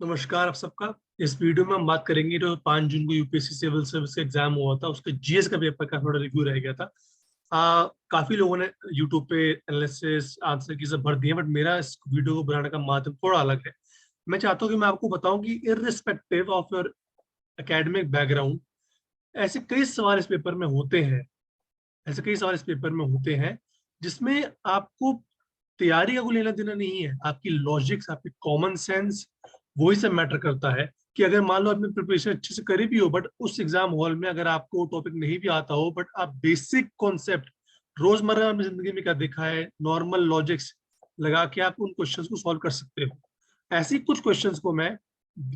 नमस्कार आप सबका। इस वीडियो में हम बात करेंगे जो 5 जून को यूपीएससी सिविल सर्विस का एग्जाम हुआ था, उसके जीएस का पेपर का थोड़ा रिव्यू रह गया था। काफी लोगों ने यूट्यूब पे एनालिसिस आंसर की सब भर दिए, बट मेरा इस वीडियो को बनाने का माध्यम थोड़ा अलग है। मैं चाहता हूँ कि मैं आपको बताऊं कि irrespective of your academic background ऐसे कई सवाल इस पेपर में होते हैं। ऐसे कई सवाल इस पेपर में होते हैं जिसमें आपको तैयारी का कोई लेना देना नहीं है। आपकी लॉजिक्स, आपकी कॉमन सेंस, वही सब मैटर करता है। कि अगर मान लो आपने प्रिपरेशन अच्छे से करी भी हो, बट उस एग्जाम हॉल में अगर आपको टॉपिक नहीं भी आता हो, बट आप बेसिक कॉन्सेप्ट रोजमर्रा में जिंदगी में क्या देखा है, नॉर्मल लॉजिक्स लगा के आप उन क्वेश्चंस को सॉल्व कर सकते हो। ऐसे ही कुछ क्वेश्चंस को मैं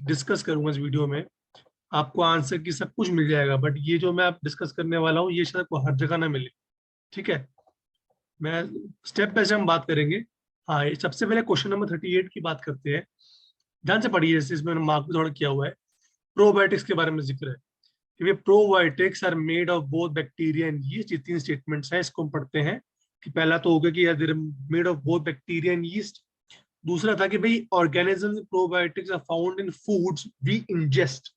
डिस्कस करूंगा इस वीडियो में। आपको आंसर की सब कुछ मिल जाएगा, बट ये जो मैं आप डिस्कस करने वाला हूँ ये शायद आपको हर जगह ना मिले। ठीक है, मैं स्टेप बाय स्टेप हम बात करेंगे। हाँ, ये सबसे पहले क्वेश्चन नंबर 38 की बात करते हैं। ध्यान से पढ़िए, जैसे इसमें मार्क भी थोड़ा किया हुआ है। प्रोबायोटिक्स के बारे में जिक्र है कि probiotics are made of both bacteria and yeast. ये तीन स्टेटमेंट्स हैं, इसको हम पढ़ते हैं। कि पहला तो होगा कि यार made of both bacteria and yeast. दूसरा था कि भाई organisms probiotics are found in foods we ingest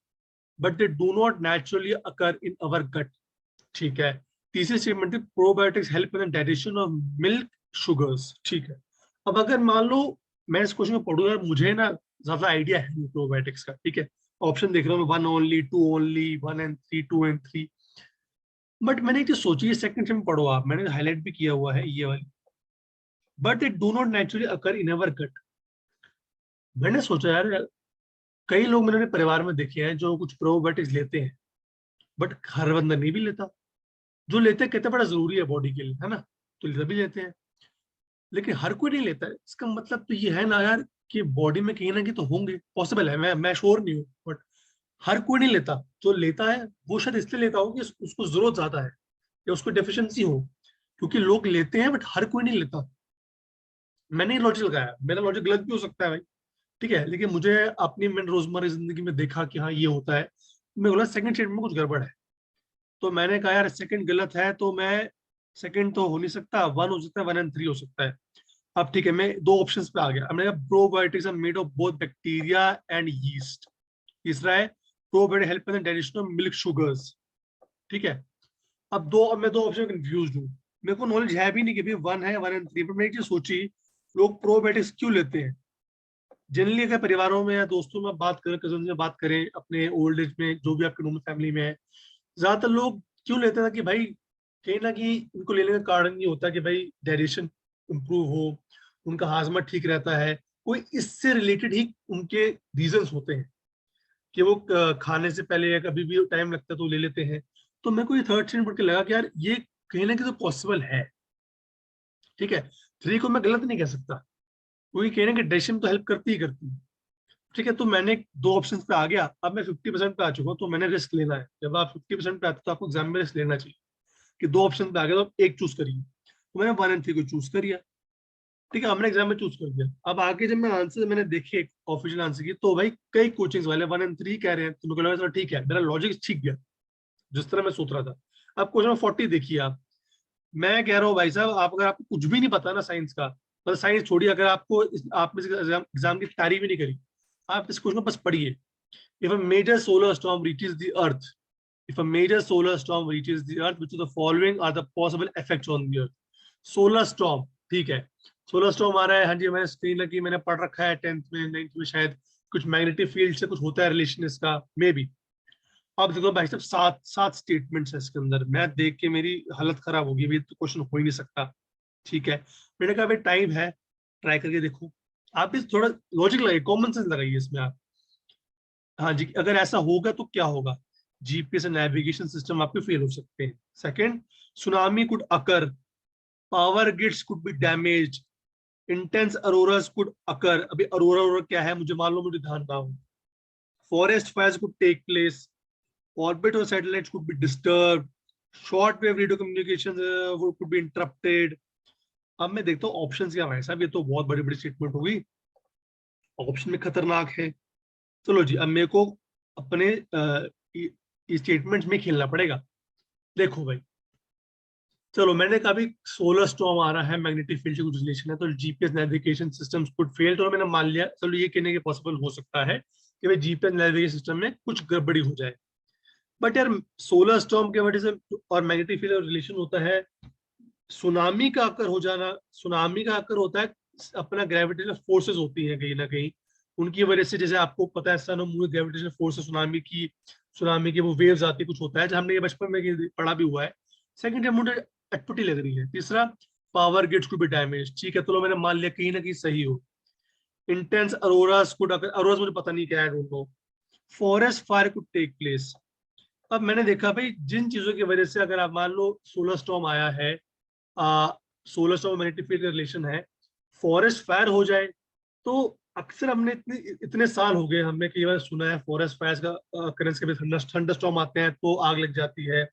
but they do not naturally occur in our gut. ठीक है। तीसरी स्टेटमेंट थी probiotics help in digestion of milk sugars. ठीक है। अब अगर मान लो मैं इस क्वेश्चन को पढ़ूंगा, मुझे ना ज्यादा आइडिया है नहीं प्रोबायोटिक्स का। ठीक है, ऑप्शन देख रहा हूँ, one only, two only, one and three, two and three. But मैंने एक चीज सोची है, सेकंड में पढ़ो आप, मैंने हाईलाइट भी किया हुआ है ये वाली। But it do not naturally occur in our gut. मैंने सोचा यार, कई लोग मैंने अपने परिवार में देखे हैं जो कुछ प्रोबायोटिक्स लेते हैं, बट हर बंदा नहीं भी लेता। जो लेते हैं कहते हैं बड़ा जरूरी है बॉडी के लिए, है ना, तो सभी लेते हैं। लेकिन हर कोई नहीं लेता है। इसका मतलब तो ये है ना यार कि बॉडी में कहीं ना कहीं तो होंगे, पॉसिबल है, मैं श्योर नहीं हूँ, बट हर कोई नहीं लेता। जो लेता है वो शायद इसलिए लेता हो कि उसको जरूरत ज्यादा है या उसको डेफिशिएंसी हो। क्योंकि लोग लेते हैं बट हर कोई नहीं लेता। मैंने ये लॉजिक लगाया, मेरा लॉजिक गलत भी हो सकता है भाई। ठीक है, लेकिन मुझे अपनी मैंने रोजमर्रा की जिंदगी में देखा कि हाँ ये होता है। मैं बोला सेकंड स्टेटमेंट में कुछ गड़बड़ है। तो मैंने कहा यार सेकंड गलत है, तो मैं सेकंड तो हो नहीं सकता, वन हो सकता है, वन एंड थ्री हो सकता है। अब ठीक है, मैं दो ऑप्शंस पे आ गया। अब मैंने कहा probiotics are made of both bacteria and yeast. तीसरा है probiotic help in digestion of milk sugars. ठीक है। अब मैं दो ऑप्शन कंफ्यूज हूँ। मेरे को नॉलेज है भी नहीं कि भाई वन है, वन एंड थ्री, पर मैं एक चीज सोची, लोग प्रोबायोटिक्स क्यों लेते हैं। जनरली अगर परिवारों में या दोस्तों में बात करें, कजन में बात करें, अपने ओल्ड एज में जो भी आपके नॉर्मल फैमिली में है, ज्यादातर लोग क्यों लेते हैं कि भाई कहीं ना कहीं इनको लेने का कारण ये होता है कि भाई डाइजेशन इंप्रूव हो, उनका हाजमा ठीक रहता है। कोई इससे रिलेटेड ही उनके रीजंस होते हैं कि वो खाने से पहले या कभी भी टाइम लगता है तो ले लेते हैं। तो मेरे को ये थर्ड चीज पढ़ के लगा कि यार ये कहीं ना कहीं तो पॉसिबल है। ठीक है, थ्री को मैं गलत नहीं कह सकता, क्योंकि कहीं ना कहीं डाइजेशन तो हेल्प करती ही करती है। ठीक है, तो मैंने दो ऑप्शन पे आ गया। अब मैं 50% पे आ चुका हूँ, तो मैंने रिस्क लेना है। जब आप 50% पे आते हो तो आपको एग्जाम में रिस्क लेना चाहिए। कि दो ऑप्शन पे आ गया तो आप एक चूज करिए। तो मैंने वन एंड थ्री को चूज करिए। ठीक है, हमने एग्जाम में चूज कर दिया। अब आगे जब मैं आंसर मैंने देखे ऑफिशियल आंसर की, तो भाई कई कोचिंग वाले वन एंड थ्री कह रहे हैं, तो मेरे को लगा चलो ठीक है, मेरा लॉजिक ठीक गया जिस तरह मैं सोच रहा था। अब क्वेश्चन नंबर 40 देखिए आप। मैं कह रहा हूँ भाई साहब, आप अगर आपको कुछ भी नहीं पता ना साइंस का, मतलब साइंस छोड़िए, अगर आपको आपने एग्जाम की तैयारी भी नहीं करी, आप इस क्वेश्चन को बस पढ़िए। If a major solar storm reaches the earth, if a major solar storm reaches the earth, which of the following are the possible effects on the earth? Solar storm, ठीक है, सोलर स्टॉर्म आ रहा है। हाँ जी, मैंने screen लगी, मैंने पढ़ रखा है 10th में 9th में शायद। कुछ मैग्नेटिक फील्ड से कुछ होता है रिलेशन इसका, मे बी। अब देखो भाई साहब, सात सात स्टेटमेंट्स है इसके अंदर। मैं देख के मेरी हालत खराब होगी, ये तो क्वेश्चन हो ही नहीं सकता। ठीक है, मैंने कहा भाई टाइम है, ट्राई करके देखो। आप भी थोड़ा लॉजिक लगाइए, कॉमन सेंस लगाइए इसमें आप। हाँ जी, अगर ऐसा होगा तो क्या होगा। जीपीएस एंड नेविगेशन सिस्टम आपके फेल हो सकते हैं। Second, tsunami could occur, power grids could be damaged, intense auroras could occur. अभी अरोरा क्या है मुझे मालूम, मुझे ध्यान ना हो। Forest fires could take place, orbit और satellites could be disturb, short wave radio communication could be interrupted. अब मैं देखता हूँ ऑप्शन क्या है भाई साहब, ये तो बहुत बड़ी बड़ी स्टेटमेंट होगी, ऑप्शन में खतरनाक है। चलो जी, अब मेरे को अपने स्टेटमेंट्स में खेलना पड़ेगा। देखो भाई, चलो मैंने कहा भी सोलर स्टॉर्म आ रहा है, मैग्नेटिक फील्ड से कुछ रिलेशन है, तो GPS navigation systems could fail, तो मैंने मान लिया, चलो ये कहने के पॉसिबल हो सकता है कि भाई जीपीएस नेविगेशन सिस्टम में कुछ गड़बड़ी हो जाए। बट यार सोलर स्टॉर्म के वजह से और मैग्नेटिक फील्ड रिलेशन होता है सुनामी का अकर हो जाना। सुनामी का अकर होता है अपना ग्रेविटेशनल फोर्सेस होती हैं कहीं ना कहीं, उनकी वजह से, जैसे आपको पता है सन और मून ग्रेविटेशनल फोर्स सुनामी की वो वेव्स आती, कुछ होता है जो हमने ये बचपन में पढ़ा भी हुआ है। सेकंड है, मुझे अटपटी लग रही है। तीसरा, पावर ग्रिड्स को भी डैमेज, ठीक है, तो मैंने मान लिया कहीं ना कहीं सही हो। इंटेंस अरोरास कुड, अरोरास मुझे पता नहीं क्या है, don't know. Forest fire could take place. अब मैंने देखा भाई जिन चीजों की वजह से, अगर आप मान लो सोलर स्टॉर्म आया है, solar storm magnetic field relation है, फॉरेस्ट फायर हो जाए, तो अक्सर हमने इतने इतने साल हो गए, हमने कई बार सुना है फॉरेस्ट फायर का occurrence, कभी थंडर स्टॉर्म आते हैं तो आग लग जाती है,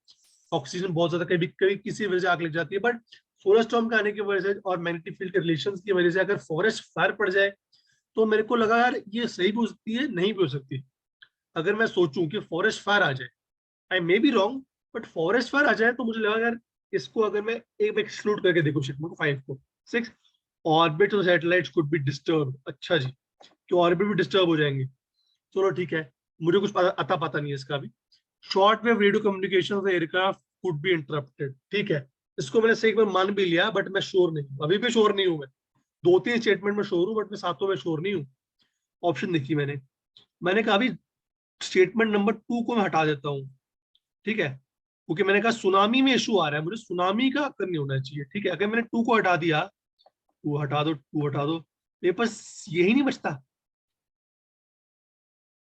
ऑक्सीजन बहुत ज्यादा, कभी कभी किसी वजह से आग लग जाती है। बट सोलर स्टॉर्म के आने की वजह से और मैग्नेटिक फील्ड के रिलेशन की वजह से अगर फॉरेस्ट फायर पड़ जाए, तो मेरे को लगा यार ये सही भी हो सकती है, नहीं भी हो सकती। अगर मैं सोचूं कि फॉरेस्ट फायर आ जाए, I may be wrong, but forest fire आ जाए तो मुझे लगा यार इसको अगर मैं एक एक्सक्लूड करके देखो सेगमेंट 5 को। 6, ऑर्बिट और सैटेलाइट्स कुड बी डिस्टर्ब। अच्छा जी, कि ऑर्बिट भी डिस्टर्ब हो जाएंगे, चलो ठीक है, मुझे कुछ अता पता नहीं है इसका भी। Short wave radio communication aircraft could be interrupted, ठीक है, इसको मैंने सही एक बार मान भी लिया, बट मैं श्योर नहीं हूँ, अभी भी श्योर नहीं हूँ मैं। दो तीन स्टेटमेंट में श्योर हूँ, बट मैं सातों में श्योर नहीं हूँ। ऑप्शन देखी मैंने, मैंने कहा अभी स्टेटमेंट नंबर 2 को मैं हटा देता हूँ, ठीक है, क्योंकि मैंने कहा सुनामी में इशू आ रहा है, मुझे सुनामी का अक्कर नहीं होना चाहिए, ठीक है। अगर मैंने 2 को हटा दिया, 2 हटा दो, 2 हटा दो, मेरे पास यही नहीं बचता।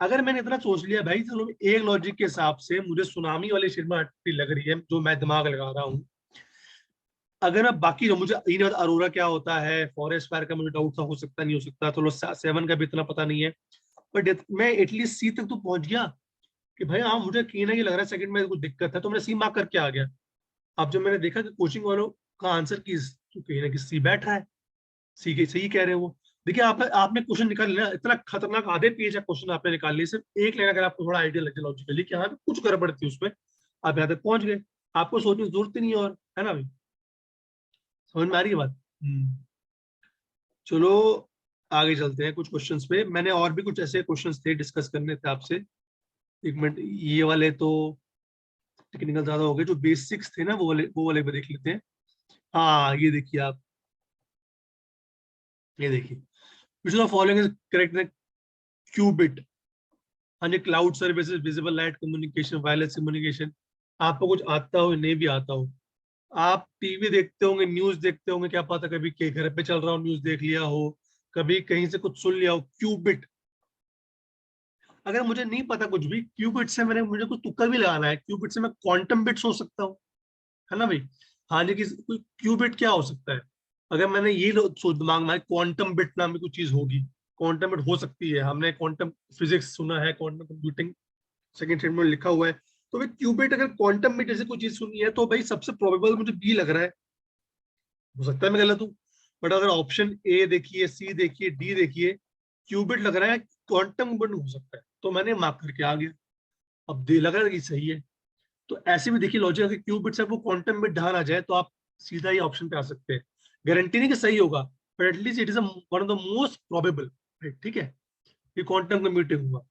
अगर मैंने इतना सोच लिया भाई, चलो एक लॉजिक के हिसाब से मुझे सुनामी वाली शर्मा लग रही है, जो मैं दिमाग लगा रहा हूँ। अगर मैं बाकी जो मुझे ये नहीं पता अरोरा क्या होता है, फॉरेस्ट फायर का मुझे डाउट था, हो सकता नहीं हो सकता, चलो 7 का भी इतना पता नहीं है, बट मैं एटलीस्ट सी तक तो पहुंच गया कि भाई हाँ मुझे कहीं ना कहीं लग रहा है सेकंड में कुछ दिक्कत है, तो मैंने सी मार्क करके आ गया। अब जब मैंने देखा कि कोचिंग वालों का आंसर की तो कहीं ना कहीं सी बैठ रहा है, सी के सही कह रहे हैं वो। देखिए आपने आपने क्वेश्चन निकाल लिया, इतना खतरनाक आधे पेज का क्वेश्चन आपने निकाल लिया, सिर्फ एक लाइन अगर आपको थोड़ा आइडिया लग जाए लॉजिकली कि हाँ कुछ गड़बड़ थी उसमें, आप यहाँ तक पहुंच गए, आपको सोचने की जरूरत ही नहीं है और, है ना भाई, समझ में आ रही है बात। चलो आगे चलते हैं कुछ क्वेश्चंस पे, मैंने और भी कुछ ऐसे क्वेश्चंस थे डिस्कस करने थे आपसे। एक मिनट, ये वाले तो टेक्निकल ज्यादा हो गए, जो बेसिक्स थे ना वो वाले पे देख लेते हैं। हाँ ये देखिए आप, ये देखिए, which of following is correct, qubit, हाँ जी, cloud services, visible light communication, wireless communication. आपको कुछ आता हो नहीं भी आता हो, आप टीवी देखते होंगे, न्यूज देखते होंगे, क्या पता कभी के घर पे चल रहा हो न्यूज देख लिया हो, कभी कहीं से कुछ सुन लिया हो, क्यूबिट। अगर मुझे नहीं पता कुछ भी, क्यूबिट से मैंने मुझे कुछ तुक्का भी लगाना है, क्यूबिट से मैं क्वांटम बिट सोच सकता हूँ, है ना भाई। हाँ लेकिन कोई क्यूबिट क्या हो सकता है, अगर मैंने ये सोच दिमाग में क्वांटम बिट नाम की कुछ चीज होगी, क्वांटम बिट हो सकती है, हमने क्वांटम फिजिक्स सुना है, क्वांटम कंप्यूटिंग सेकंड स्टेटमेंट में लिखा हुआ है, तो भाई क्यूबिट अगर क्वांटम बिट जैसे कोई चीज सुनी है, तो भाई सबसे प्रोबेबल मुझे बी लग रहा है, हो सकता है मैं गलत हूँ, बट अगर ऑप्शन ए देखिए, सी देखिए, डी देखिए, क्यूबिट लग रहा है, क्वांटम बिट हो सकता है, तो मैंने मार्क करके आ गया। अब दे लग रहा है कि सही है, तो ऐसे भी देखिए लॉजिक, अगर क्यूबिट से वो क्वांटम बिट ढाल आ जाए, तो आप सीधा ही ऑप्शन पे आ सकते हैं। गारंटी नहीं कि सही होगा, but at least it is one of the most probable, ठीक है, कि क्वांटम कंप्यूटिंग हुआ।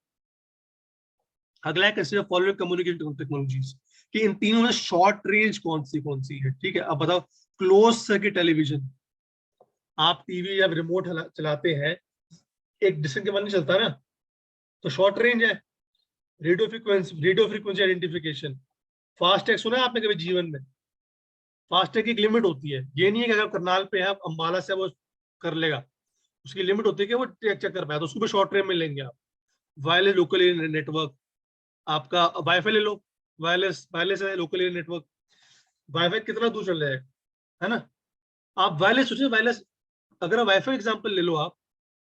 अगला है कंसीडर फॉलोइंग कम्युनिकेशन टेक्नोलॉजीज, कि इन तीनों में शॉर्ट रेंज कौन सी है, ठीक है। अब बताओ, क्लोज सर्किट टेलीविजन, आप टीवी या रिमोट चलाते हैं, एक डिस्टेंस के बाद नहीं चलता ना, तो शॉर्ट रेंज है। रेडियो फ्रीक्वेंसी आइडेंटिफिकेशन, फास्टैग सुना है आपने कभी जीवन में, फास्टैग की एक लिमिट होती है, ये नहीं है कि अगर करनाल पे है अम्बाला से वो कर लेगा, उसकी लिमिट होती है कि वो चेक चेक कर पाया, तो उसको भी शॉर्ट रेंज में लेंगे आप। वायरलेस लोकल एरिया नेटवर्क, आपका वाईफाई ले लो, वायरलेस वायरलेस है लोकल एरिया नेटवर्क, वाईफाई कितना दूर चल रहा है ना। आप वायरलेस सोचिए, वायरलेस, अगर आप वाईफाई एग्जाम्पल ले लो आप,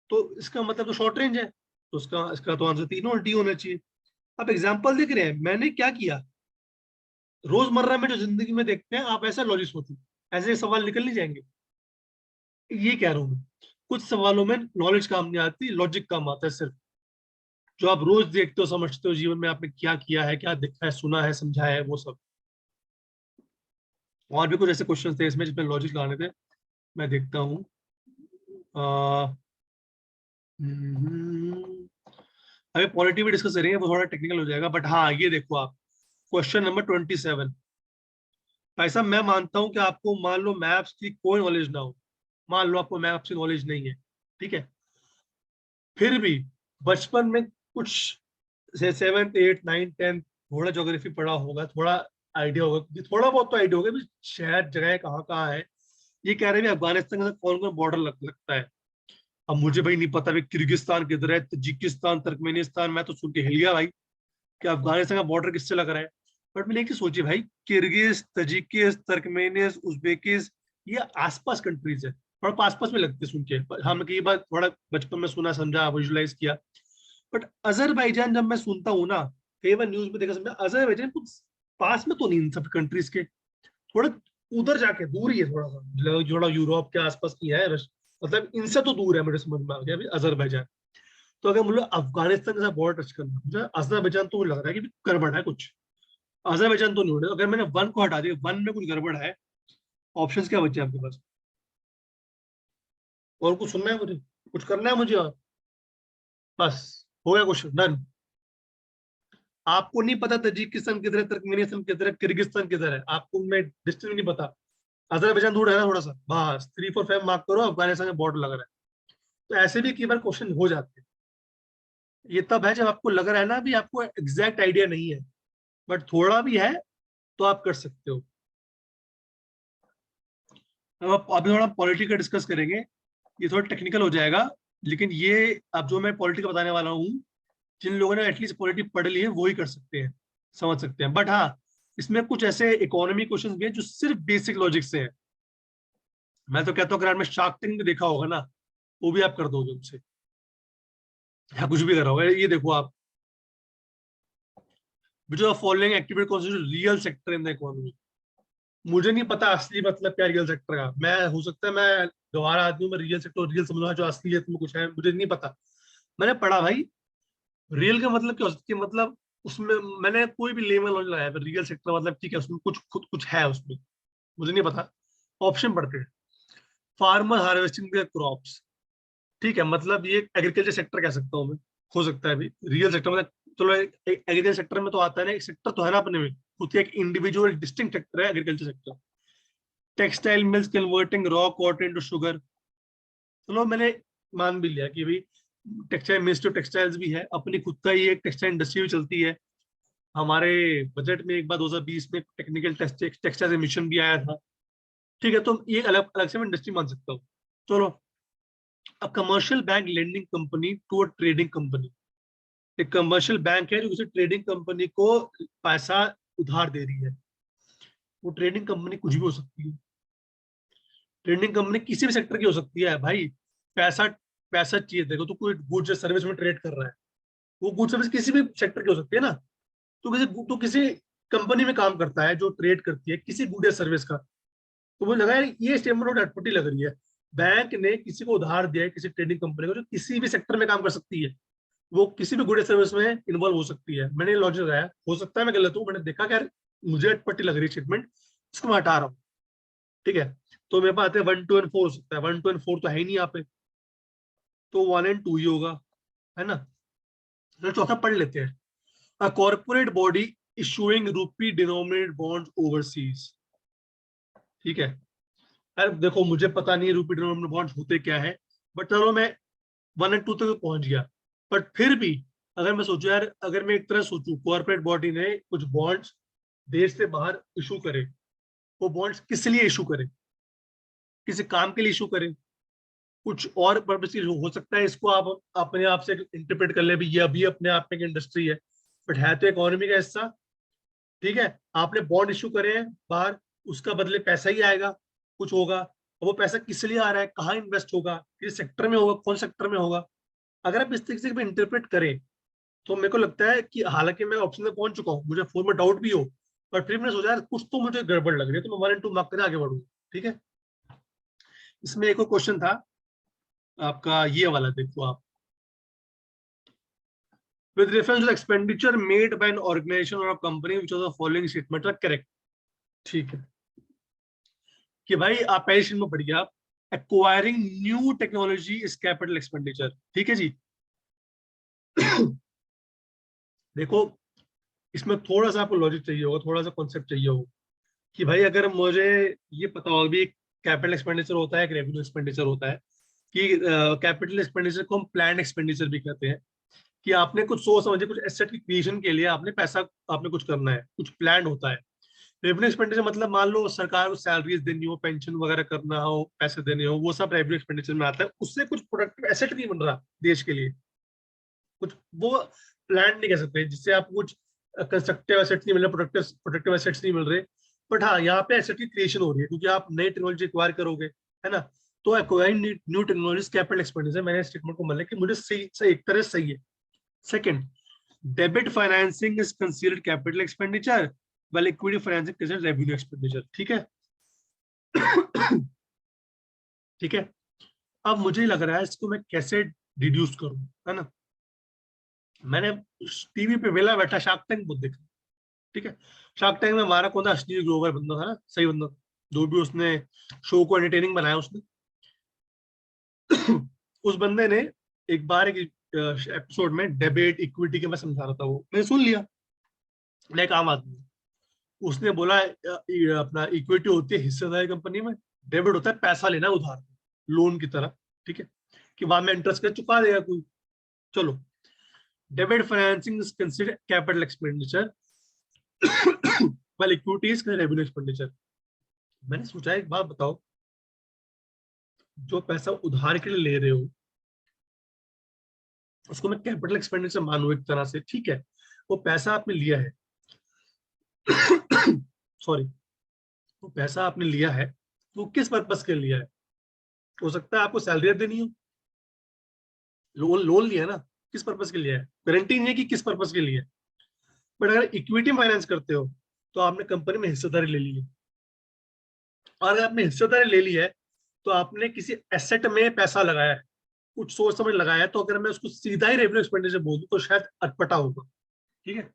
तो इसका मतलब तो शॉर्ट रेंज है, तो उसका इसका तो आंसर तीनों डी होना चाहिए। आप एग्जाम्पल देख रहे हैं, मैंने क्या किया, रोजमर्रा में जो जिंदगी में देखते हैं, आप ऐसा लॉजिक सोचो, ऐसे सवाल निकल नहीं जाएंगे। ये कह रहा हूं मैं, कुछ सवालों में नॉलेज काम नहीं आती, लॉजिक काम आता है सिर्फ, जो आप रोज देखते हो, समझते हो, जीवन में आपने क्या किया है, क्या देखा है, सुना है, समझा है, वो सब। और भी कुछ ऐसे क्वेश्चन थे इसमें जिसमें लॉजिक लाने थे, मैं देखता हूँ। अभी पॉलिटी भी डिस्कस करेंगे, वो थोड़ा टेक्निकल हो जाएगा, बट हाँ ये देखो आप, क्वेश्चन नंबर 27। भाई साहब मैं मानता हूं कि आपको मान लो मैप्स की कोई नॉलेज ना हो, मान लो आपको मैप्स की नॉलेज नहीं है, ठीक है, फिर भी बचपन में कुछ से 7th 8th 9th 10th थोड़ा ज्योग्राफी पढ़ा होगा, थोड़ा आइडिया होगा, थोड़ा बहुत तो आइडिया होगा भी शहर जगह कहाँ कहाँ है। ये कह रहे हैं भी अफगानिस्तान के साथ कौन कौन बॉर्डर लगता है। अब मुझे भाई नहीं पता भाई किर्गिस्तान किधर है, तजिकिस्तान, तुर्कमेनिस्तान, मैं तो सुन के हिल गया भाई कि अफगानिस्तान का बॉर्डर किससे लग रहा है। बट मैंने एक चीज सोची भाई, किर्गिज, तजिकिस, तुर्कमेनिस, उज्बेकिस, ये आसपास कंट्रीज है, थोड़ा पास पास में लगते हैं सुन के। हाँ मैं कई बार थोड़ा बचपन में सुना, समझा, विजुलाइज किया। बट अजरबैजान जब मैं सुनता हूँ ना, कई बार न्यूज में देखा, समझा अजरबैजान कुछ पास में तो नहीं इन सब कंट्रीज के, थोड़ा उधर जाके दूर ही है थोड़ा सा, थोड़ा यूरोप के आसपास की है, मतलब इनसे तो दूर है, मेरे समझ में आ गया अभी अजरबैजान। तो अगर मुझे अफगानिस्तान के साथ बॉर्डर टच करना, मुझे अजरबैजान तो लग रहा है कि गड़बड़ है कुछ। अजरबैजान तो नहीं हो रहा, अगर मैंने वन को हटा दिया, वन में कुछ गड़बड़ है। ऑप्शंस क्या बचे आपके पास? और कुछ सुनना है मुझे, कुछ करना है मुझे और? बस हो गया क्वेश्चन डन। आपको नहीं पता तजिकिस्तान किधर है, तुर्कमेनिस्तान किधर है, किर्गिस्तान किधर है, आपको मैं डिस्ट्रिक्ट नहीं पता, अजरबैजान दूर है ना थोड़ा सा, बस 3 4 5 मार्क करो, अफगानिस्तान का बॉर्डर लग रहा है। तो ऐसे भी कई बार क्वेश्चन हो जाते हैं। ये तब है जब आपको लग रहा है ना भी आपको एग्जैक्ट आइडिया नहीं है, बट थोड़ा भी है तो आप कर सकते हो। अब अभी थोड़ा पॉलिटी का डिस्कस करेंगे, ये थोड़ा टेक्निकल हो जाएगा, लेकिन ये अब जो मैं पॉलिटी का बताने वाला हूँ, जिन लोगों ने एटलीस्ट पॉलिटी पढ़ ली है वो ही कर सकते हैं, समझ सकते हैं। बट हाँ, इसमें कुछ ऐसे इकोनॉमी क्वेश्चन भी हैं जो सिर्फ बेसिक लॉजिक से है। मैं तो कहता हूँ अगर आपने शार्क टैंक भी देखा होगा ना, वो भी आप कर दोगे उनसे, या कुछ भी करा होगा। ये देखो आप, जो following activity constitute real sector in the economy. मुझे नहीं पता असली मतलब क्या रियल सेक्टर का, मैं हो सकता है मैं गवारा आदमी हूं, मैं रियल सेक्टर रियल समझ, जो असलियत में कुछ है मुझे नहीं पता। मैंने पढ़ा भाई, रियल का मतलब क्या हो सकती है, मतलब उसमें मैंने कोई भी लेवल नहीं लगाया, रियल सेक्टर मतलब ठीक है उसमें कुछ खुद कुछ है उसमें, मुझे नहीं पता। ऑप्शन पढ़ते हैं। फार्मर हार्वेस्टिंग द क्रॉप्स, ठीक है, मतलब ये एग्रीकल्चर सेक्टर कह सकता हूँ मैं, हो सकता है अभी रियल सेक्टर मतलब। चलो एग्रीकल्चर सेक्टर में तो आता है ना, एक सेक्टर तो है ना अपने में, खुद एक इंडिविजुअल डिस्टिंक्ट सेक्टर है agriculture sector. Textile mills converting raw cotton to sugar, चलो मैंने मान भी लिया कि भाई टेक्सटाइल मिल्स, तो टेक्सटाइल्स भी है, अपनी खुद का ही एक टेक्सटाइल इंडस्ट्री भी चलती है। हमारे बजट में एक बार 2020 में टेक्निकल टेक्सटाइल मिशन भी आया था, ठीक है, तो ये अलग अलग से मैं इंडस्ट्री मान सकता हूँ। चलो, a commercial bank lending company to a trading company, एक कमर्शियल बैंक है जो किसी ट्रेडिंग कंपनी को पैसा उधार दे रही है। वो ट्रेडिंग कंपनी कुछ भी हो सकती है, ट्रेडिंग कंपनी किसी भी सेक्टर की हो सकती है भाई। पैसा पैसा चाहिए, देखो तो कोई गुड्स या सर्विस में ट्रेड कर रहा है, वो गुड सर्विस किसी भी सेक्टर की हो सकती है ना। तो किसी कंपनी में काम करता है जो ट्रेड करती है किसी गुड या सर्विस का, तो मुझे लगा यार ये स्टेटमेंट बहुत अटपटी लग रही है। बैंक ने किसी को उधार दिया है, किसी ट्रेडिंग कंपनी को, जो किसी भी सेक्टर में काम कर सकती है, वो किसी भी गुड या सर्विस में इन्वॉल्व हो सकती है। मैंने लॉजिक लगाया, हो सकता है मैं गलत हूँ, मैंने देखा कि यार मुझे अटपटी लग रही है स्टेटमेंट, इसको मैं हटा रहा हूँ, ठीक है। तो मेरे पास आते हैं 1 2 और 4 हो सकता है, 1 2 और 4 तो है ही नहीं यहाँ पे, तो 1 और 2 ही होगा, है ना। तो चौथा पढ़ लेते हैं। अ कॉर्पोरेट बॉडी इशूइंग रूपी डिनोमिनेटेड बॉन्ड्स ओवरसीज, ठीक है। यार देखो मुझे पता नहीं रूपी डिनोमिनेटेड बॉन्ड्स होते क्या है, बट चलो मैं 1 और 2 तक पहुंच गया। बट फिर भी अगर मैं सोचूं यार, अगर मैं एक तरह सोचूं कॉर्पोरेट बॉडी ने कुछ बॉन्ड्स देश से बाहर इशू करे, वो बॉन्ड्स किस लिए इशू करे, किसी काम के लिए इशू करे, कुछ और पर्पज के लिए हो सकता है, इसको आप अपने आप से इंटरप्रेट कर ले भी ये अभी अपने आप में एक इंडस्ट्री है, बट है तो इकोनॉमी का हिस्सा, ठीक है। आपने बॉन्ड इशू करे हैं बाहर, उसका बदले पैसा ही आएगा, कुछ होगा, और वो पैसा किस लिए आ रहा है, कहाँ इन्वेस्ट होगा, किस सेक्टर में होगा, कौन सेक्टर में होगा। अगर आप इस तरीके से इंटरप्रेट करें, तो मेरे को लगता है कि हालांकि मैं ऑप्शन में पहुंच चुका हूँ, मुझे फोर में डाउट भी हो, पर फिर मैंने सोचा यार कुछ तो मुझे गड़बड़ लग रही है, तो मैं 1 और 2 मार्क करके आगे बढ़ूंगा, ठीक है। इसमें एक और क्वेश्चन था आपका, ये वाला देखो आप, with reference to the expenditure made by an organization or a company which of the following statements are correct, ठीक है। कि भाई आप पहले शीट में पढ़िए, आप acquiring new technology is capital expenditure, ठीक है जी। देखो इसमें थोड़ा सा आपको लॉजिक चाहिए होगा, थोड़ा सा कॉन्सेप्ट चाहिए होगा कि भाई अगर मुझे ये पता होगा भी कैपिटल एक्सपेंडिचर होता है, एक रेवेन्यू एक्सपेंडिचर होता है, कि कैपिटल एक्सपेंडिचर को हम प्लान एक्सपेंडिचर भी कहते हैं, कि आपने कुछ सोच समझे कुछ एसेट की क्रिएशन के लिए आपने पैसा, आपने कुछ करना है, कुछ प्लान होता है। रेवेन्यू एक्सपेंडिचर मतलब मान लो सरकार को सैलरीज देनी हो, पेंशन वगैरह करना हो, पैसे देने हो, वो सब रेवेन्यू एक्सपेंडिचर में आता है। उससे कुछ प्रोडक्टिव एसेट नहीं बन रहा देश के लिए, कुछ वो प्लान नहीं कह सकते, जिससे आप कुछ कंस्ट्रक्टिव एसेट्स नहीं मिल रहे, प्रोडक्टिव प्रोडक्टिव एसेट्स नहीं मिल रहे। बट हाँ, यहाँ पे एसेट की क्रिएशन हो रही है क्योंकि आप नई टेक्नोलॉजी एक्वायर करोगे, है ना। तो acquiring new technology capital expenditure, मैंने स्टेटमेंट को मान लिया कि मुझे सही सही एक तरह से सही है। Second, debit financing is considered capital expenditure while equity financing considered revenue expenditure, ठीक है। ठीक है, अब मुझे लग रहा है इसको मैं कैसे रिड्यूस करूं, है ना। मैंने टीवी पे वेला बैठा शार्क टैंक बहुत देखा, ठीक है। शार्क टैंक में हमारा कौन था, अश्लील ग्रोवर बंदा था ना, सही बंदा, जो भी उसने शो को एंटरटेनिंग बनाया उसने। उस बंदे ने एक बार एक एपिसोड में डेबिट इक्विटी के मैं समझा रहा था, वो मैंने सुन लिया, मैं एक आम आदमी, उसने बोला अपना इक्विटी होती है हिस्सेदारी कंपनी में, डेबिट होता है पैसा लेना उधार, लोन की तरह, ठीक है, कि बाद में इंटरेस्ट कर चुका देगा कोई। चलो, debit financing is considered capital expenditure while equity is revenue expenditure. मैंने सोचा एक बात बताओ, जो पैसा उधार के लिए ले रहे हो उसको मैं कैपिटल एक्सपेंडिचर मानू एक तरह से, ठीक है, वो पैसा आपने लिया है, सॉरी, वो पैसा आपने लिया है, वो किस पर्पस के लिए लिया है। हो सकता है आपको सैलरी देनी हो, लोन लोन लिया है ना, किस पर्पस के लिए है, गारंटी नहीं है कि किस पर्पस के लिए। बट अगर इक्विटी फाइनेंस करते हो तो आपने कंपनी में हिस्सेदारी ले ली है, और अगर आपने हिस्सेदारी ले ली है तो आपने किसी एसेट में पैसा लगाया है, कुछ सोच समझ लगाया है। तो अगर मैं उसको सीधा ही रेवेन्यू एक्सपेंडिचर बोल दूं तो शायद अटपटा होगा, ठीक है।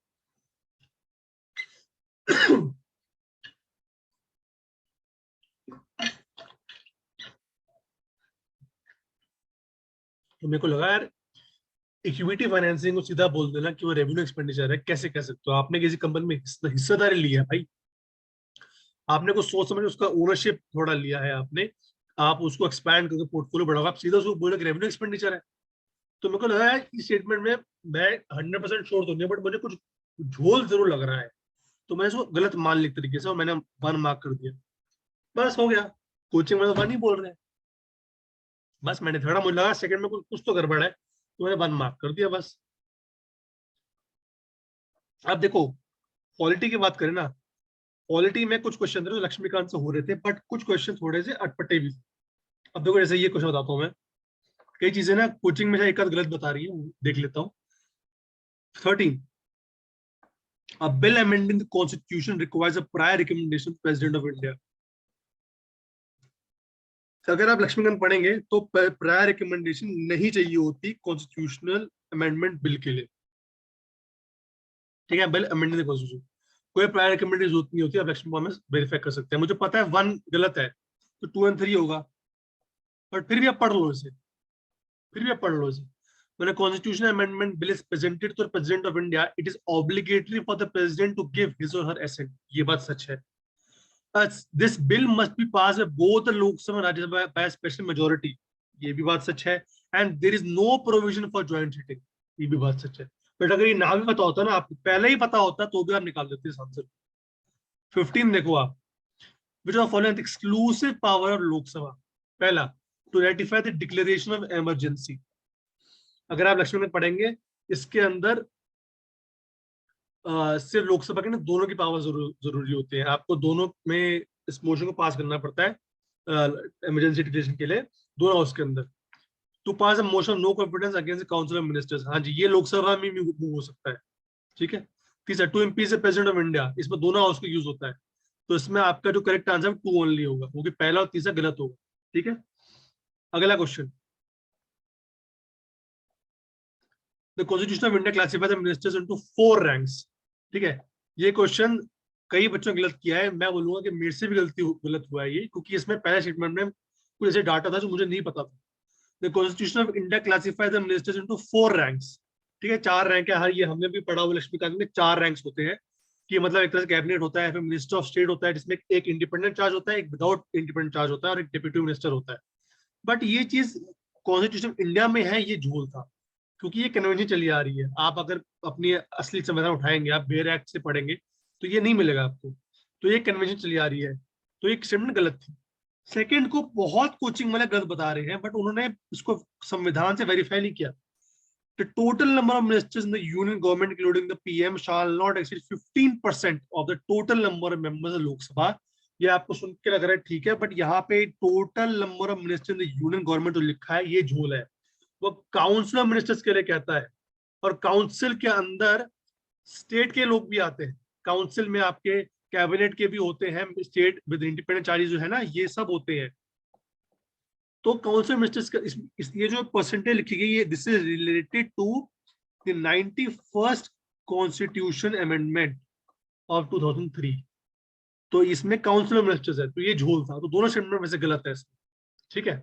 तो मेरे को लगा यार, इक्विटी फाइनेंसिंग को सीधा बोल देना कि वो रेवेन्यू एक्सपेंडिचर है, कैसे कह सकते हो, आपने किसी कंपनी में हिस्सेदारी ली है भाई, आपने कुछ सोच समझ उसका ओनरशिप थोड़ा लिया है आपने, आप उसको एक्सपैंड करके पोर्टफोलियो बढ़ाओ, आप सीधा उसको बोले कि रेवेन्यू एक्सपेंडिचर है। तो मेरे को लगा है इस स्टेटमेंट में, मैं 100% श्योर तो नहीं, बट मुझे कुछ झोल जरूर लग रहा है। तो मैंने इसको गलत मान लिया तरीके से और मैंने 1 मार्क कर दिया, बस हो गया। कोचिंग में तो 1 ही बोल रहे हैं, बस मैंने थोड़ा, मुझे लगा सेकंड में कुछ तो गड़बड़ है, तो मैंने 1 मार्क कर दिया बस। अब देखो, क्वालिटी की बात करें ना, क्वालिटी में कुछ क्वेश्चन थे जो लक्ष्मीकांत से हो रहे थे, बट कुछ क्वेश्चन थोड़े से अटपटे भी थे। अब देखो जैसे ये क्वेश्चन बताता हूँ मैं, कई चीजें ना कोचिंग में एक आध गलत बता रही है, देख लेता हूँ। 13, a bill amending the constitution requires a prior recommendation to president of India। अगर आप लक्ष्मीकांत पढ़ेंगे तो प्रायर रिकमेंडेशन नहीं चाहिए होती कॉन्स्टिट्यूशनल अमेंडमेंट बिल के लिए, ठीक है, बिल अमेंडिंग द कॉन्स्टिट्यूशन, कोई प्रायर रिकमेंडेशन जरूरत नहीं होती। आप लक्ष्मी में वेरीफाई कर सकते हैं, मुझे पता है 1 गलत है तो 2 और 3 होगा, बट फिर भी आप पढ़ लो इसे, फिर भी आप पढ़ लो इसे। When a constitutional amendment bill is presented to the president of India, it is obligatory for the president to give his or her assent। ये बात सच है। This bill must be passed by both the Lok Sabha and Rajya Sabha by a special majority। ये भी बात सच है। And there is no provision for joint sitting। ये भी बात सच है। बट अगर ये ना भी पता होता ना, आपको पहले ही पता होता तो भी आप निकाल देते इस आंसर। 15 देखो आप, which of following exclusive power of Lok Sabha। पहला, to ratify the declaration of emergency। अगर आप लक्ष्मी में पढ़ेंगे, इसके अंदर सिर्फ लोकसभा के ना दोनों की पावर जरूरी होती है, आपको दोनों में इस मोशन को पास करना पड़ता है इमरजेंसी डिक्लेरेशन के लिए, दोनों हाउस के अंदर। To pass a motion no confidence against council of ministers, हाँ जी, ये लोकसभा में भी मूव हो सकता है, ठीक है। तीसरा, to impeach the president of India, इसमें दोनों हाउस का यूज होता है। तो इसमें आपका जो करेक्ट आंसर 2 ओनली होगा, क्योंकि पहला और तीसरा गलत होगा, ठीक है। अगला question, the constitution of India classifies the ministers into 4 ranks, ठीक है। ये क्वेश्चन कई बच्चों ने गलत किया है, मैं बोलूंगा कि मेरे से भी गलत हुआ है ये, क्योंकि इसमें पहले स्टेटमेंट में कुछ ऐसे डाटा था जो मुझे नहीं पता था। The constitution of India classifies the ministers into 4 ranks. ठीक है, 4 रैंक है हर, ये हमने भी पढ़ा हुआ लक्ष्मीकांत में, 4 रैंक्स होते हैं कि मतलब एक तरह से कैबिनेट होता है, फिर मिनिस्टर ऑफ स्टेट होता है जिसमें एक इंडिपेंडेंट चार्ज होता है, एक विदाउट इंडिपेंडेंट चार्ज होता है, और एक डिप्यूटी मिनिस्टर होता है। बट ये चीज कॉन्स्टिट्यूशन इंडिया में है, ये झोल था, क्योंकि ये कन्वेंशन चली आ रही है। आप अगर अपनी असली संविधान उठाएंगे, आप बेयर एक्ट से पढ़ेंगे, तो ये नहीं मिलेगा आपको। तो ये कन्वेंशन चली आ रही है, तो ये स्टेटमेंट गलत थी। सेकंड को बहुत कोचिंग वाले गलत बता रहे हैं, बट उन्होंने इसको संविधान से वेरीफाई नहीं किया। The total number of ministers in the union government, including the PM, shall not exceed 15% of the total number of members of Lok Sabha. ये आपको सुन के लग रहा है ठीक है, बट यहाँ पे total number of minister in the union government जो लिखा है ये झोल है। वो काउंसिल ऑफ मिनिस्टर्स के लिए कहता है, और काउंसिल के अंदर स्टेट के लोग भी आते हैं। काउंसिल में आपके कैबिनेट के भी होते हैं, स्टेट विद इंडिपेंडेंट चार्जेस जो है ना, ये सब होते हैं। तो काउंसिल मिनिस्टर्स का ये जो परसेंटेज लिखी गई है, this is related to the 91st constitution amendment of 2003। तो इसमें काउंसिल मिनिस्टर्स है, तो ये झोल था। तो दोनों स्टेटमेंट में से गलत है इसमें, ठीक है।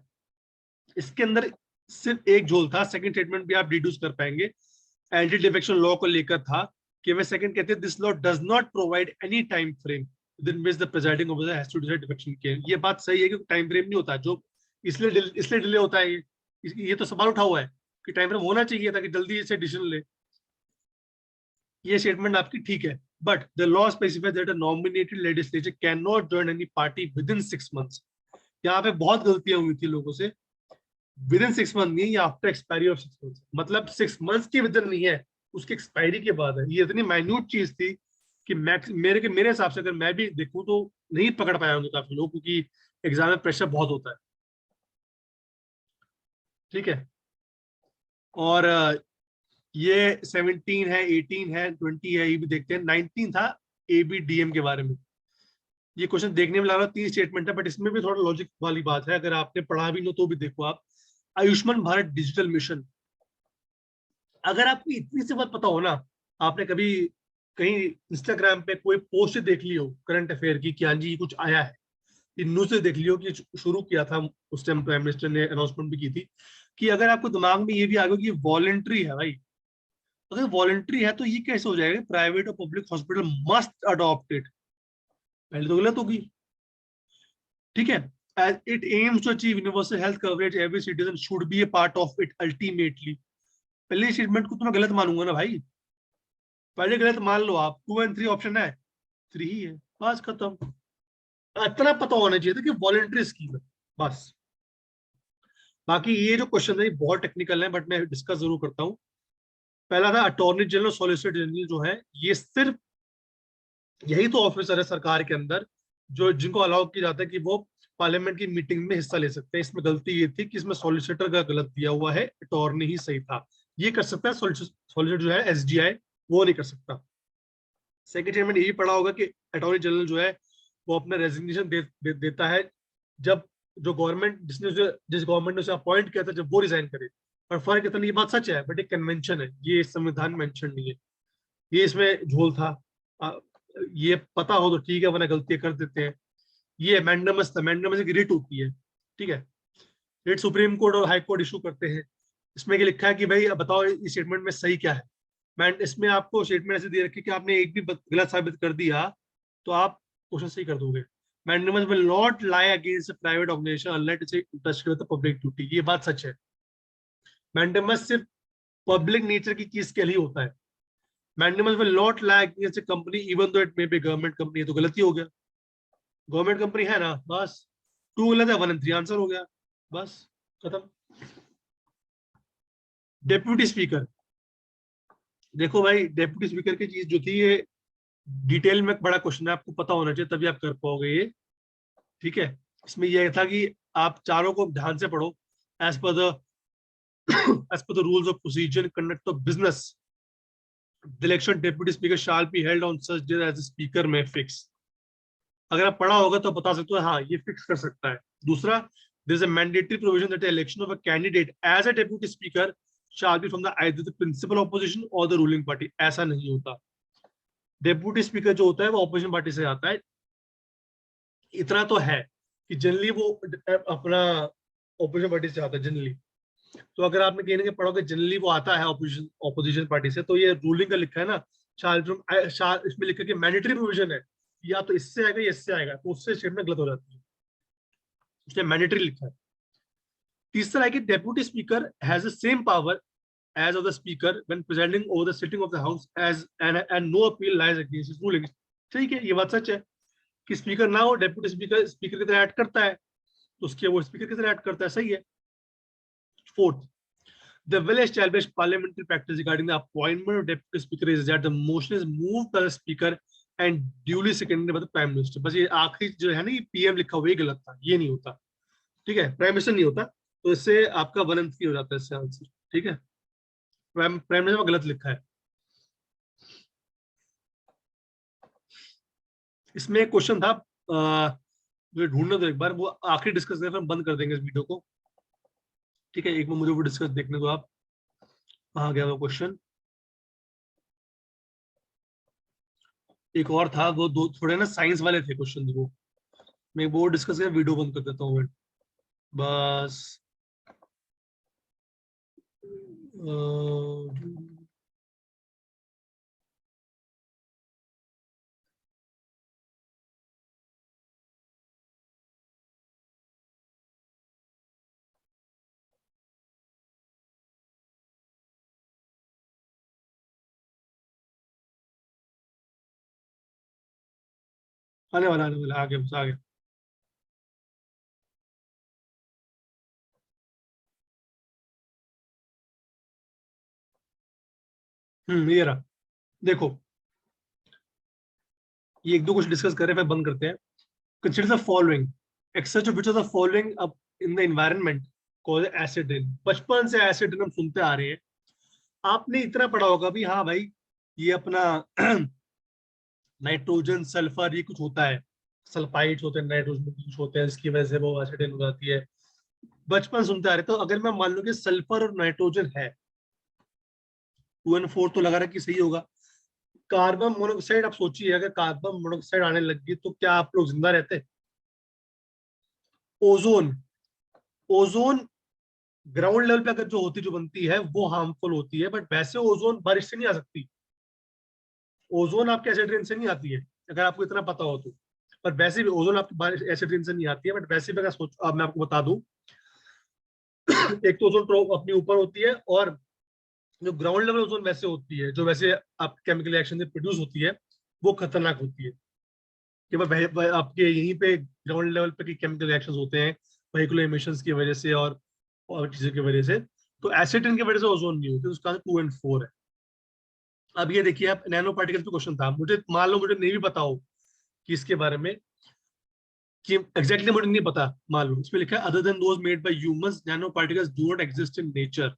इसके अंदर सिर्फ एक झोल था, सेकंड स्टेटमेंट भी आप डिड्यूस कर पाएंगे। एंटी डिफेक्शन लॉ को लेकर था कि वे सेकंड कहते हैं this law does not provide any time frame within which the presiding officer has to decide defection के। ये बात सही है कि टाइम फ्रेम नहीं होता, जो इसलिए डिले होता है। ये तो सवाल उठा हुआ है कि टाइम फ्रेम होना चाहिए ताकि जल्दी से डिसीजन ले। ये स्टेटमेंट आपकी ठीक है, but the law specifies that a nominated legislature can not join any party with in 6 months। यहाँ पे बहुत गलतियां हुई थी लोगों से। विद इन 6 months नहीं, आफ्टर एक्सपायरी ऑफ 6 months, मतलब 6 months के विद इन नहीं है, उसके एक्सपायरी के बाद है। ये इतनी माइन्यूट चीज थी कि मेरे हिसाब से अगर मैं भी देखूं तो नहीं पकड़ पाया होंगे काफी लोग, क्योंकि एग्जाम में प्रेशर बहुत होता है, ठीक है। और ये 17 है, 18 है, 20 है, ये भी देखते हैं। 19 था ABDM के बारे में। ये क्वेश्चन देखने में लग रहा है 3 स्टेटमेंट है, बट इसमें भी थोड़ा लॉजिक वाली बात है, अगर आपने पढ़ा भी नो तो भी देखो आप। आयुष्मान भारत डिजिटल मिशन, अगर आपको इतनी सी बात पता हो ना, आपने कभी कहीं इंस्टाग्राम पे कोई पोस्ट देख ली हो करंट अफेयर की कि हाँ जी कुछ आया है, न्यूज से देख लियो कि शुरू किया था उस टाइम प्राइम मिनिस्टर ने अनाउंसमेंट भी की थी, कि अगर आपको दिमाग में ये भी आ गया कि वॉलेंट्री है भाई, अगर वॉलेंट्री है तो ये कैसे हो जाएगा प्राइवेट और public hospital must adopt it. पहले तो गलत होगी, ठीक है। as it aims to achieve universal health coverage, every citizen should be a part of it ultimately। पहले स्टेटमेंट को तो मैं गलत मानूंगा ना भाई, पहले गलत मान लो आप। 2 और 3 ऑप्शन है, 3 ही है, बस खत्म। इतना पता होना चाहिए था कि वॉलेंट्री स्कीम है, बस। बाकी ये जो क्वेश्चन है बहुत टेक्निकल है, बट मैं डिस्कस जरूर करता हूँ। पहला था अटॉर्नी जनरल, सॉलिसिटर जनरल जो है, ये सिर्फ यही तो ऑफिसर है सरकार के अंदर जो जिनको अलाउ किया जाता है कि वो पार्लियामेंट की मीटिंग में हिस्सा ले सकते हैं। इसमें गलती ये थी कि इसमें सॉलिसिटर का गलत दिया हुआ है, अटॉर्नी ही सही था। ये कर सकता है सॉलिसिटर जो है SGI, वो नहीं कर सकता। सेकेंड स्टेटमेंट यही पढ़ा होगा कि अटॉर्नी जनरल जो है वो अपना रेजिग्नेशन देता है जब जो गवर्नमेंट जिस गवर्नमेंट ने उसे अपॉइंट किया था जब वो रिजाइन करे। और फर्क इतना, ये बात सच है, बट एक कन्वेंशन है, ये संविधान मेंशन नहीं है। ये इसमें झोल था। ये पता हो तो ठीक है, वरना गलतियां कर देते हैं। ये मैंडमस था, मैंडमस एक रिट होती है, ठीक है। रिट सुप्रीम कोर्ट और हाई कोर्ट इशू करते हैं। इसमें क्या लिखा है कि भाई अब बताओ इस स्टेटमेंट में सही क्या है। मैं इसमें आपको स्टेटमेंट ऐसे दे रखी कि आपने एक भी गलत साबित कर दिया तो आप क्वेश्चन सही कर दोगे। Mandamus will not lie against a private organisation unless it's interest with the public duty. ये बात सच है। मैंडेमस सिर्फ पब्लिक नेचर की चीज के लिए होता है। Mandamus will not lie against a company even though it may be government company. तो गलती हो गया, गवर्नमेंट कंपनी है ना, बस। 2 गलत है, 1 और 3 आंसर हो गया, बस खत्म। डेप्यूटी स्पीकर, देखो भाई डेप्यूटी स्पीकर की चीज जो थी ये डिटेल में बड़ा क्वेश्चन है, आपको पता होना चाहिए तभी आप कर पाओगे ये, ठीक है। इसमें यह था कि आप चारों को ध्यान से पढ़ो। As per the as per the rules of procedure conduct of business the election deputy speaker shall be held on such day as speaker में फिक्स। अगर आप पढ़ा होगा तो बता सकते हो हाँ ये फिक्स कर सकता है। दूसरा, there is a mandatory provision that election of a candidate as a deputy speaker shall be from the either the principal opposition और द रूलिंग पार्टी। ऐसा नहीं होता। डेप्यूटी स्पीकर जो होता है वो ऑपोजिशन पार्टी से आता है। इतना तो है कि जनरली वो अपना ऑपोजिशन पार्टी से आता है जनरली। तो अगर आपने कहीं ना कहीं पढ़ोगे जनरली वो आता है ऑपोजिशन ऑपोजिशन पार्टी से, तो ये रूलिंग का लिखा है ना, इसमें लिखा है कि मैंडेटरी प्रोविजन है, या तो इससे आएगा या इससे आएगा, तो उससे स्टेटमेंट गलत हो जाती है, उसने मैंडेटरी लिखा है। तीसरा है कि deputy speaker has the same power as of the speaker when presiding over the sitting of the house as and no appeal lies against his ruling। ठीक है, ये बात सच है कि स्पीकर ना हो, डेप्यूटी स्पीकर स्पीकर की तरह एक्ट करता है, तो उसके वो स्पीकर की तरह एक्ट करता है, सही है। Fourth, the well established parliamentary practice regarding the appointment of deputy speaker is that the motion is moved by the speaker and duly seconded by the prime minister। बस ये आखिरी जो है ना, ये पीएम लिखा हुआ, ये गलत था, ये नहीं होता, ठीक है, प्राइम मिनिस्टर नहीं होता, तो इससे आपका 1 and 3 हो जाता है इससे आंसर, ठीक है। प्राइम मिनिस्टर में गलत लिखा है। इसमें एक क्वेश्चन था, मुझे ढूंढना दो एक बार, वो आखिरी डिस्कस करें फिर हम बंद कर देंगे इस वीडियो को, ठीक है। एक बार मुझे वो डिस्कस देखने दो आप, कहाँ गया वो क्वेश्चन। एक और था, वो दो थोड़े ना साइंस वाले थे क्वेश्चन, वो मैं वो डिस्कस कर वीडियो बंद कर देता हूँ बस। आने वाला आ गया, बस आ गया। ये रहा, देखो ये एक दो कुछ डिस्कस करें फिर बंद करते हैं। Consider the following, exercise of which of the following अब in the environment called acid rain. बचपन से एसिड रेन हम सुनते आ रहे हैं, आपने इतना पढ़ा होगा भी, हाँ भाई ये अपना नाइट्रोजन सल्फर ये कुछ होता है, सल्फाइड्स होते हैं, नाइट्रोजन कुछ होते हैं, इसकी वजह से वो एसिड रेन हो जाती है, बचपन सुनते आ रहे। तो अगर मैं मान लूं कि सल्फर और नाइट्रोजन है, 2 and 4 तो लगा रहा कि सही होगा। कार्बन मोनोऑक्साइड, आप सोचिए अगर कार्बन मोनोऑक्साइड आने लगी तो क्या आप लोग जिंदा रहते? ओजोन, ओजोन ग्राउंड लेवल पे अगर जो होती जो बनती है वो हार्मफुल होती है, बट वैसे ओजोन बारिश से नहीं आ सकती, ओजोन आपके एसिड रेन से नहीं आती है, अगर आपको इतना पता हो तो। पर वैसे भी ओजोन आपकी बारिश एसिड रेन से नहीं आती है, बट वैसे भी अगर सोच, अब मैं आपको बता दूं एक तो ओजोन अपने ऊपर होती है, और जो ग्राउंड लेवल ओजोन वैसे होती है, जो वैसे आप केमिकल रिएक्शन से प्रोड्यूस होती है, वो खतरनाक होती है कि आपके यहीं पे ग्राउंड लेवल पे केमिकल रिएक्शंस होते हैं व्हीकुलर एमिशंस की वजह से और चीजों की वजह से। तो एसिड की वजह से ओजोन नहीं होती, उसका 2 and 4 है। अब ये देखिए, आप नैनो पार्टिकल पे क्वेश्चन था, मुझे मान लो मुझे नहीं भी पता हो कि इसके बारे में कि एग्जैक्टली मुझे नहीं पता, मान लो इसमें लिखा है other than those made by humans nano particles do not exist in nature.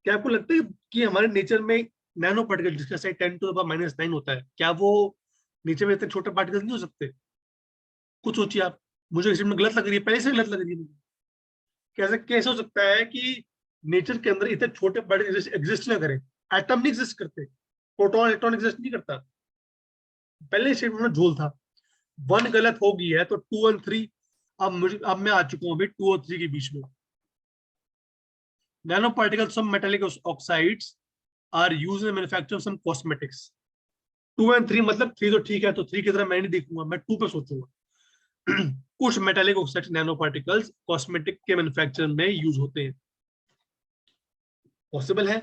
क्या आपको लगता है कि हमारे नेचर में नैनो पार्टिकल जिसका साइज 10⁻⁹ होता है, क्या वो नेचर में इतने छोटे पार्टिकल्स नहीं हो सकते? कुछ सोचिए आप, मुझे इसी में गलत लग रही है, पहले से गलत लग रही है मुझे। कैसे कैसे हो सकता है कि नेचर के अंदर इतने छोटे पार्टिकल एग्जिस्ट ना करें? एटम नहीं एग्जिस्ट करते, प्रोटॉन इलेक्ट्रॉन एग्जिस्ट नहीं करता, पहले स्टेटमेंट में झोल था। 1 गलत हो गई है तो 2 and 3, अब मैं आ चुका हूँ अभी 2 और 3 के बीच में। Nano particle some metallic oxides are use in manufacture some cosmetics. 2 and 3 मतलब 3 तो ठीक है, तो 3 की तरह मैं नहीं देखूंगा, मैं 2 पे सोचूंगा। कुछ metallic oxide nano particles cosmetic के मैन्युफैक्चर में यूज होते हैं, पॉसिबल है।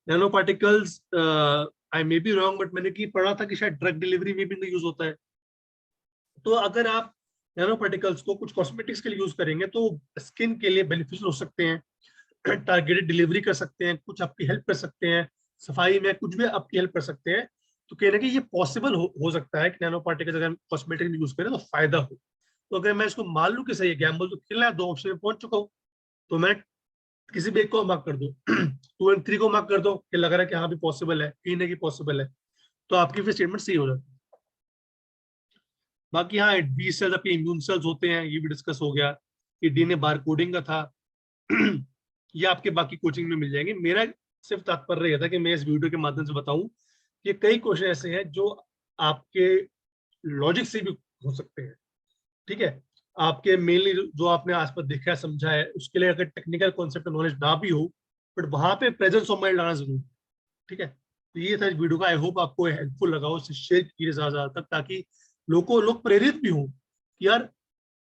Nano particles, I may be wrong, but मैंने की पढ़ा था कि शायद ड्रग डिलीवरी में भी यूज होता है। तो अगर आप नैनो पार्टिकल्स को कुछ कॉस्मेटिक्स के लिए यूज करेंगे तो स्किन के लिए बेनिफिशियल हो सकते हैं, टारगेटेड डिलीवरी कर सकते हैं, कुछ आपकी हेल्प कर सकते हैं, सफाई में कुछ भी आपकी हेल्प कर सकते हैं। तो कहने की ये पॉसिबल हो सकता है कि नैनो पार्टिकल्स अगर कॉस्मेटिक में यूज करें तो फायदा हो। तो अगर मैं इसको मान लूं कि सही है, गैम्बल तो खेलना है, 2 ऑप्शन में पहुंच चुका हूँ, तो मैं किसी भी एक को मार्क कर दो। 2 and 3 को मार्क कर दो कि लग रहा है कि हाँ भी पॉसिबल है, कहीं ना कहीं पॉसिबल है, तो आपकी फिर स्टेटमेंट सही हो जाती है। बाकी हाँ, बी सेल्स आपके इम्यून सेल्स होते हैं, ये भी डिस्कस हो गया, कि डीएनए बार कोडिंग का था। ये आपके बाकी कोचिंग में मिल जाएंगे। मेरा सिर्फ तात्पर्य यह था कि मैं इस वीडियो के माध्यम से बताऊं ये कई क्वेश्चन ऐसे हैं जो आपके लॉजिक से भी हो सकते हैं, ठीक है। आपके मेनली जो आपने आसपास देखा है समझा है उसके लिए अगर टेक्निकल कॉन्सेप्ट नॉलेज ना भी हो, बट वहां पे प्रेजेंस ऑफ माइंड लाना जरूरी है, ठीक है। तो ये था इस वीडियो का, आई होप आपको हेल्पफुल लगा हो, इसे शेयर कीजिए ज्यादा तक ताकि लोग प्रेरित भी हों कि यार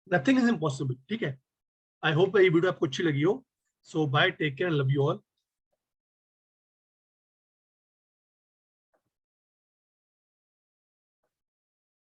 नथिंग इज इम्पॉसिबल, ठीक है। आई होप ये वीडियो आपको अच्छी लगी हो। So bye, take care, love you all.